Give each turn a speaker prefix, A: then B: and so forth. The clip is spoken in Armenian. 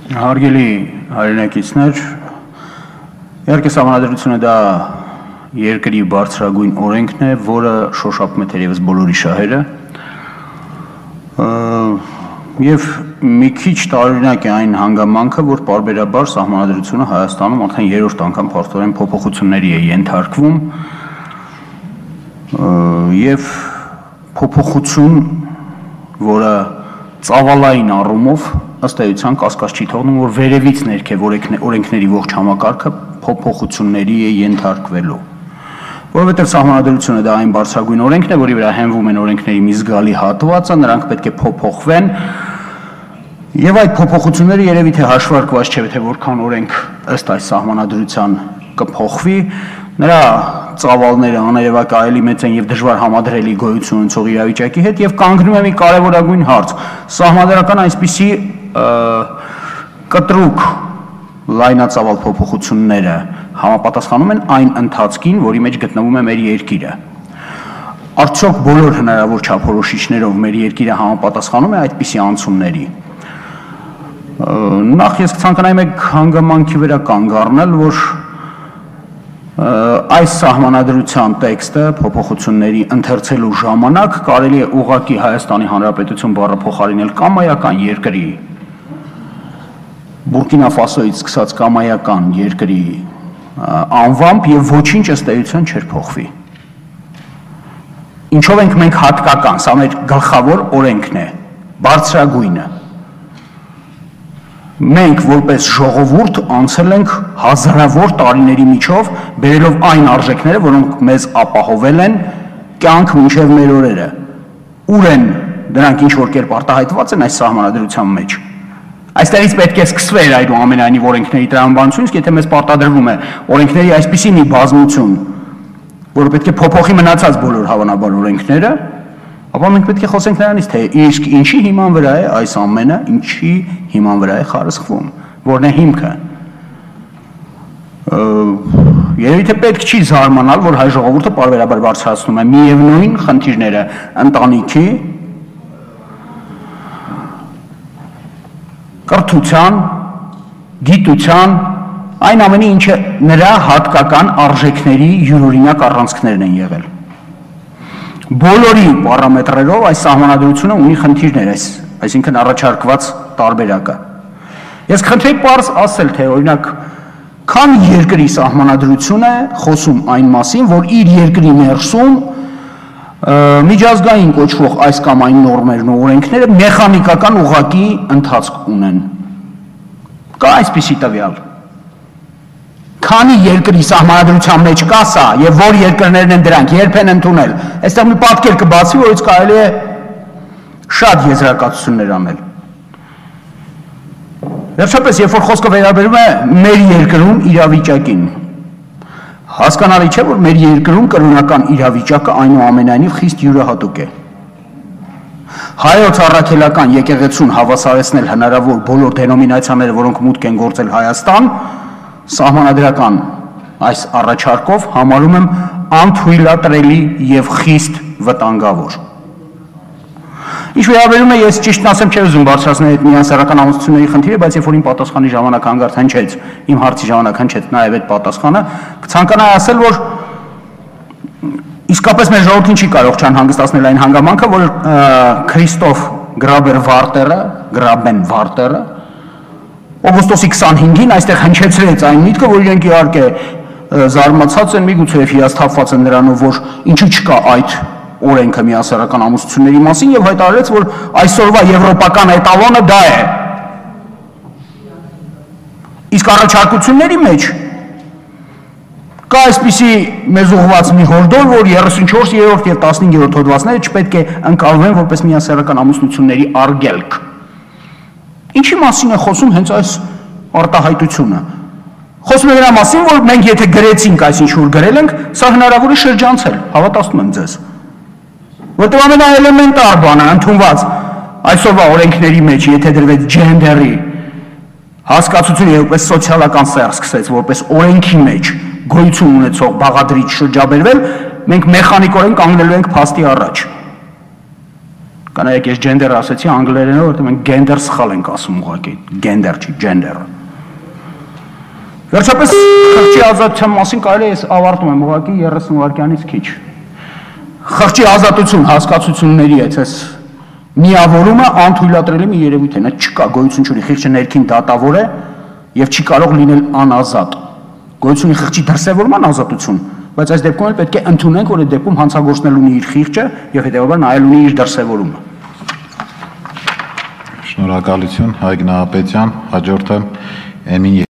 A: Հարգելի հայրենակիցներ, իհարկե սահմանադրությունը դա երկրի բարձրագույն օրենքն է, որը շոշափում է թերևս բոլորի շահերը, եւ մի քիչ տարօրինակ է այն հանգամանքը, որ պարբերաբար սահմանադրությունը Հայաստանում արդեն երրորդ անգամ փաստորեն փոփոխությունների է ենթարկվում եւ փոփոխություն, որը ծավալային առումով ըստ էության կասկած չի թողնում, որ վերևից ներքև օրենքների ողջ համակարգը փոփոխությունների է ենթարկվելու, որովհետև սահմանադրությունը դա այն բարձրագույն օրենքն է, որի վրա հենվում են օրենքների մի զգալի հատվածը, նրանք պետք է փոփոխվեն, եւ այդ փոփոխությունները երևի թե հաշվարկված չէ, թե որքան օրենք ըստ այս սահմանադրության կփոխվի, նրա ծավալները աներևակայելի մեծ են եւ դժվար համադրելի գոյություն ունեցող իրավիճակի հետ եւ կանգնում է մի կարեւորագույն հարց. Սահմանադրական այսպիսի կտրուկ լայնածավալ փոփոխությունները համապատասխանում են այն ընթացքին, որի մեջ գտնվում է մեր երկիրը։ Արդյոք բոլոր հնարավոր չափորոշիչներով մեր երկիրը համապատասխանում է այդպիսի անցումների։ Նախ ես կցանկանայի մեկ հանգամանքի վրա կանգ առնել, որ այս սահմանադրության տեքստը փոփոխությունների ընթերցելու ժամանակ կարելի է ուղղակի Հայաստանի Հանրապետություն բառը փոխարինել կամայական երկրի, Բուրկինա Ֆասոյից սկսած կամայական երկրի անվամբ եւ ոչինչ ըստ էության չէր փոխվի։ Ինչով ենք մենք հատկական, սա մեր գլխավոր օրենքն է, բարձրագույնը։ Մենք որպես ժողովուրդ անցել ենք հազարավոր տարիների միջով, բերելով այն արժեքները, որոնք մեզ ապահովել են կյանք մինչև մեր օրերը։ Ուր են դրանք ինչ որ կերպ արտահայտված են այս սահմանադրության մեջ։ Այստեղից պետք է սկսվեր այնուամենայնիվ օրենքների տրամաբանությունը, իսկ եթե մեզ պարտադրվում է օրենքների այսպիսի մի բազմություն, որը պետք է փոփոխի մնացած բոլոր հավանաբար օրենքները, ապա մենք պետք է խոսենք նրանից, թե իսկ ինչի հիման վրա է այս ամենը, ինչի հիման վրա է խարսխվում, որն է հիմքը։ Երևի թե պետք չի զարմանալ, որ հայ ժողովուրդը պարբերաբար բարձրացնում է միևնույն խնդիրները ընտանիքի, կրթության, գիտության, այն ամենի, ինչը նրա հատկական արժեքների յուրօրինակ առանցքներն են եղել։ Բոլորի պարամետրերով այս սահմանադրությունը ունի խնդիրներ, այսինքն առաջարկված տարբերակը։ Ես կխնդրեի պարզ ասել, թե օրինակ քան երկրի սահմանադրություն է խոսում այն մասին, որ իր երկրի ներսում միջազգային կոչվող այս կամ այն նորմերն ու օրենքները մեխանիկական ուղղակի ընթացք ունեն։ Կա այսպիսի տվյալ։ Քանի երկրի սահմանադրության մեջ կա սա եւ որ երկրներն են դրանք, երբ են ընդունել։ Այստեղ մի պատկեր կբացվի, որից կարելի է շատ եզրակացություններ անել։ Վերջապես, երբ որ խոսքը վերաբերում է մեր երկրում իրավիճակին, հասկանալի չէ, որ մեր երկրում կրոնական իրավիճակը այնուամենայնիվ խիստ յուրահատուկ է։ Հայոց առաքելական եկեղեցուն հավասարեցնել հնարավոր բոլոր դենոմինացիաները, որոնք մուտք են գործել Հայաստան, սահմանադրական այս առաջարկով համարում եմ անթույլատրելի եւ խիստ վտանգավոր։ Ինչ վերաբերում է, ես ճիշտն ասեմ, չէ ուզում բարձրացնել այդ միասեռական ամուսնությունների խնդիրը, բայց երբ որ իմ պատասխանի ժամանակ հանգարտ հնչեց, իմ հարցի ժամանակ հնչեց նաեւ այդ պատասխանը, կցանկանայի ասել, որ իսկապես մեր ժողովրդին չի կարող չանհանգստացնել այն հանգամանքը, որ Քրիստոֆ Գրաբեն Վարտերը օգոստոսի 25-ին այստեղ հնչեցրեց այն միտքը, որ իրենք իհարկե զարմացած են, միգուցե հիասթափված են նրանով, որ ինչու չկա այդ օրենքը միասեռական ամուսնությունների մասին եւ հայտարարեց, որ այսօրվա եվրոպական էտալոնը դա է։ Իսկ առաջարկությունների մեջ կա այսպիսի մեզ ուղղված մի հորդոր, որ 34-րդ եւ 15-րդ հոդվածները չպետք է ընկալվեն որպես միասեռական ամուսնությունների արգելք։ Ինչի մասին է խոսում հենց այս արտահայտությունը։ Խոսում է նրա մասին, որ մենք եթե գրեցինք այս ինչ որ գրել ենք, սա հնարավոր է շրջանցել, հավատացնում եմ ձեզ։ Որտեղ ամենաէլեմենտար բանը ընդունված այսօրվա օրենքների մեջ, եթե դրվեց ջենդերի հասկացությունը եւ որպես սոցիալական սեր սկսեց որպես օրենքի մեջ գոյություն ունեցող բաղադրիչ շրջաբերվել, մենք մեխանիկորեն կանգնելու ենք փաստի առաջ։ Կանայք ես gender ասեցի անգլերենով, որտեղ մենք gender սխալ ենք ասում ուղղակի, gender չի, gender։ Վերջապես խղճի ազատության մասին կարելի է ավարտում եմ ուղղակի 30 վայրկյանից քիչ։ Խղճի ազատություն հասկացությունների այս միավորումը անթույլատրելի մի երևույթ է, նա չկա, գոյություն չունի, խիղճը ներքին դատավոր է եւ չի կարող լինել անազատ։ Գոյություն ունի խղճի դրսևորման ազատություն, բայց այս դեպքում էլ պետք է ընդունենք, որ այդ դեպքում հանցագործնել ունի իր խիղճը եւ հետեւաբար նայել ունի իր դրսևորումը։
B: Շնորհակալություն, Հայկ Նահապետյան, հաջորդը Էմին